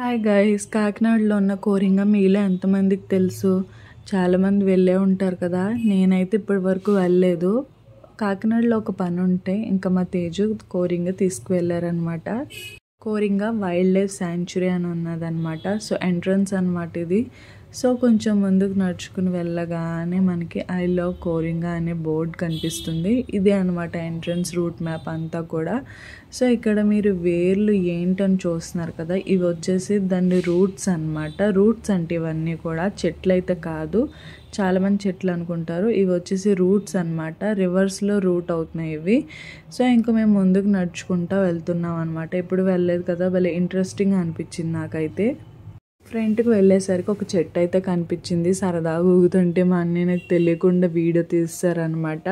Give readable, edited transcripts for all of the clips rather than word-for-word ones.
Hi guys, కాకినాడలో ఉన్న కోరింగ మీలో ఎంతమందికి తెలుసు? చాలామంది వెళ్ళే ఉంటారు కదా. నేనైతే ఇప్పటి వరకు వెళ్ళలేదు. కాకినాడలో ఒక పని ఉంటే ఇంకా మా తేజు కోరింగ తీసుకువెళ్ళారనమాట. కోరింగ వైల్డ్ లైఫ్ శాంచురీ అని ఉన్నదన్నమాట. సో ఎంట్రన్స్ అనమాట ఇది. సో కొంచెం ముందుకు నడుచుకుని వెళ్ళగానే మనకి ఐ లవ్ కోరింగ అనే బోర్డ్ కనిపిస్తుంది. ఇదే అనమాట ఎంట్రన్స్ రూట్ మ్యాప్ అంతా కూడా. సో ఇక్కడ మీరు వేర్లు ఏంటని చూస్తున్నారు కదా, ఇవి వచ్చేసి దాని రూట్స్ అనమాట. రూట్స్ అంటే ఇవన్నీ కూడా చెట్లు అయితే కాదు, చాలామంది చెట్లు అనుకుంటారు. ఇవి వచ్చేసి రూట్స్ అనమాట. రివర్స్లో రూట్ అవుతున్నాయి ఇవి. సో ఇంకా మేము ముందుకు నడుచుకుంటూ వెళ్తున్నాం అనమాట. ఎప్పుడు వెళ్ళలేదు కదా, భలే ఇంట్రెస్టింగ్ అనిపించింది నాకైతే. ఫ్రంట్కి వెళ్ళేసరికి ఒక చెట్టు అయితే కనిపించింది. సరదాగా ఊగుతుంటే మా అన్నయ్య నాకు తెలియకుండా వీడియో తీస్తారనమాట.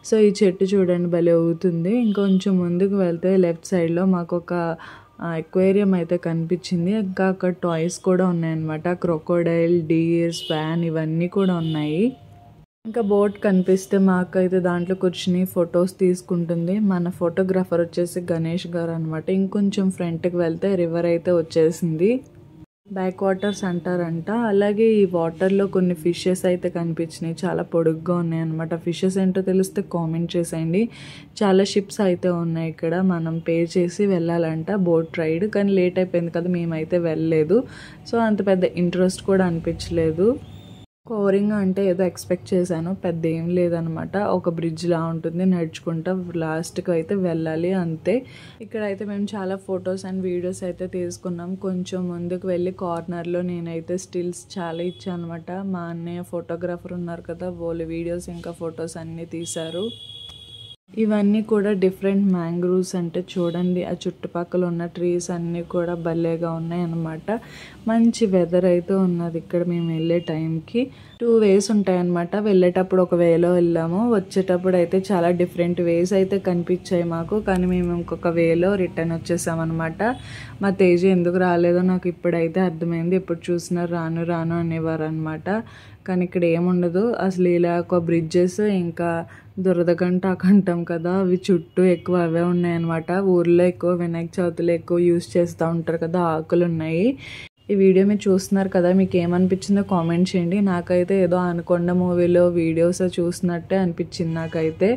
సో ఈ చెట్టు చూడండి భలే ఊగుతుంది. ఇంకొంచెం ముందుకు వెళ్తే లెఫ్ట్ సైడ్లో మాకు ఒక ఎక్వేరియం అయితే కనిపించింది. ఇంకా అక్కడ టాయ్స్ కూడా ఉన్నాయన్నమాట. క్రొకోడైల్, డీర్, స్వాన్ ఇవన్నీ కూడా ఉన్నాయి. ఇంకా బోట్ కనిపిస్తే మా అక్క అయితే దాంట్లో కూర్చుని ఫొటోస్ తీసుకుంటుంది. మన ఫోటోగ్రాఫర్ వచ్చేసి గణేష్ గారు అనమాట. ఇంకొంచెం ఫ్రంట్కి వెళ్తే రివర్ అయితే వచ్చేసింది. బ్యాక్ వాటర్స్ అంటారంట. అలాగే ఈ వాటర్లో కొన్ని ఫిషెస్ అయితే కనిపించినాయి, చాలా పొడుగ్గా ఉన్నాయి అనమాట. ఫిషెస్ ఏంటో తెలిస్తే కామెంట్ చేసేయండి. చాలా షిప్స్ అయితే ఉన్నాయి ఇక్కడ. మనం పే చేసి వెళ్ళాలంట బోట్ రైడ్, కానీ లేట్ అయిపోయింది కదా, మేమైతే వెళ్ళలేదు. సో అంత పెద్ద ఇంట్రెస్ట్ కూడా అనిపించలేదు. కోరింగ అంటే ఏదో ఎక్స్పెక్ట్ చేశాను, పెద్ద ఏం లేదనమాట. ఒక బ్రిడ్జ్ లా ఉంటుంది, నడుచుకుంటా లాస్ట్కి అయితే వెళ్ళాలి అంతే. ఇక్కడైతే మేము చాలా ఫొటోస్ అండ్ వీడియోస్ అయితే తీసుకున్నాం. కొంచెం ముందుకు వెళ్ళి కార్నర్లో నేనైతే స్టిల్స్ చాలా ఇచ్చాను అనమాట. మా అన్నయ్య ఫోటోగ్రాఫర్ ఉన్నారు కదా, వాళ్ళు వీడియోస్ ఇంకా ఫొటోస్ అన్నీ తీశారు. ఇవన్నీ కూడా డిఫరెంట్ మ్యాంగ్రూవ్స్. అంటే చూడండి, ఆ చుట్టుపక్కల ఉన్న ట్రీస్ అన్నీ కూడా భలేగా ఉన్నాయి అన్నమాట. మంచి వెదర్ అయితే ఉన్నది ఇక్కడ మేము వెళ్ళే టైంకి. 2 వేస్ ఉంటాయన్నమాట. వెళ్ళేటప్పుడు ఒక వేలో వెళ్ళాము, వచ్చేటప్పుడు అయితే చాలా డిఫరెంట్ వేస్ అయితే కనిపించాయి మాకు. కానీ మేము ఇంకొక వేలో రిటర్న్ వచ్చేసామన్నమాట. మా తేజ ఎందుకు రాలేదో నాకు ఇప్పుడైతే అర్థమైంది. ఎప్పుడు చూసినా రాను రాను అనేవారు అనమాట. కానీ ఇక్కడ ఏముండదు అసలు. ఇలా ఒక బ్రిడ్జెస్, ఇంకా దురదగంట అంటాం కదా, అవి చుట్టూ ఎక్కువ అవే ఉన్నాయన్నమాట. ఊర్లో ఎక్కువ వినాయక చవితిలో ఎక్కువ యూజ్ చేస్తూ ఉంటారు కదా, ఆకులు ఉన్నాయి. ఈ వీడియో మీరు చూస్తున్నారు కదా, మీకు ఏమనిపించిందో కామెంట్ చేయండి. నాకైతే ఏదో అనకొండ మూవీలో వీడియోస్ చూసినట్టే అనిపించింది నాకైతే.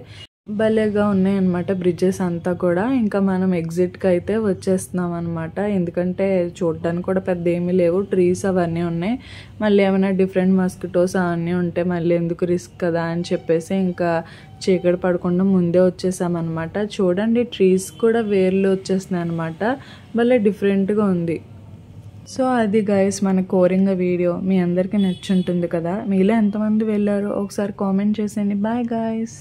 భలేగా ఉన్నాయి అనమాట బ్రిడ్జెస్ అంతా కూడా. ఇంకా మనం ఎగ్జిట్కి అయితే వచ్చేస్తున్నాం అనమాట. ఎందుకంటే చూడడానికి కూడా పెద్ద ఏమీ లేవు, ట్రీస్ అవన్నీ ఉన్నాయి. మళ్ళీ ఏమైనా డిఫరెంట్ మస్కిటోస్ అవన్నీ ఉంటే మళ్ళీ ఎందుకు రిస్క్ కదా అని చెప్పేసి ఇంకా చీకటి పడకుండా ముందే వచ్చేసామన్నమాట. చూడండి, ట్రీస్ కూడా వేర్లు వచ్చేస్తున్నాయి అనమాట. భలే డిఫరెంట్గా ఉంది. సో అది గైస్ మన కోరింగ వీడియో. మీ అందరికీ నచ్చుంటుంది కదా. మీలో ఎంతమంది వెళ్ళారో ఒకసారి కామెంట్ చేసేయండి. Bye guys.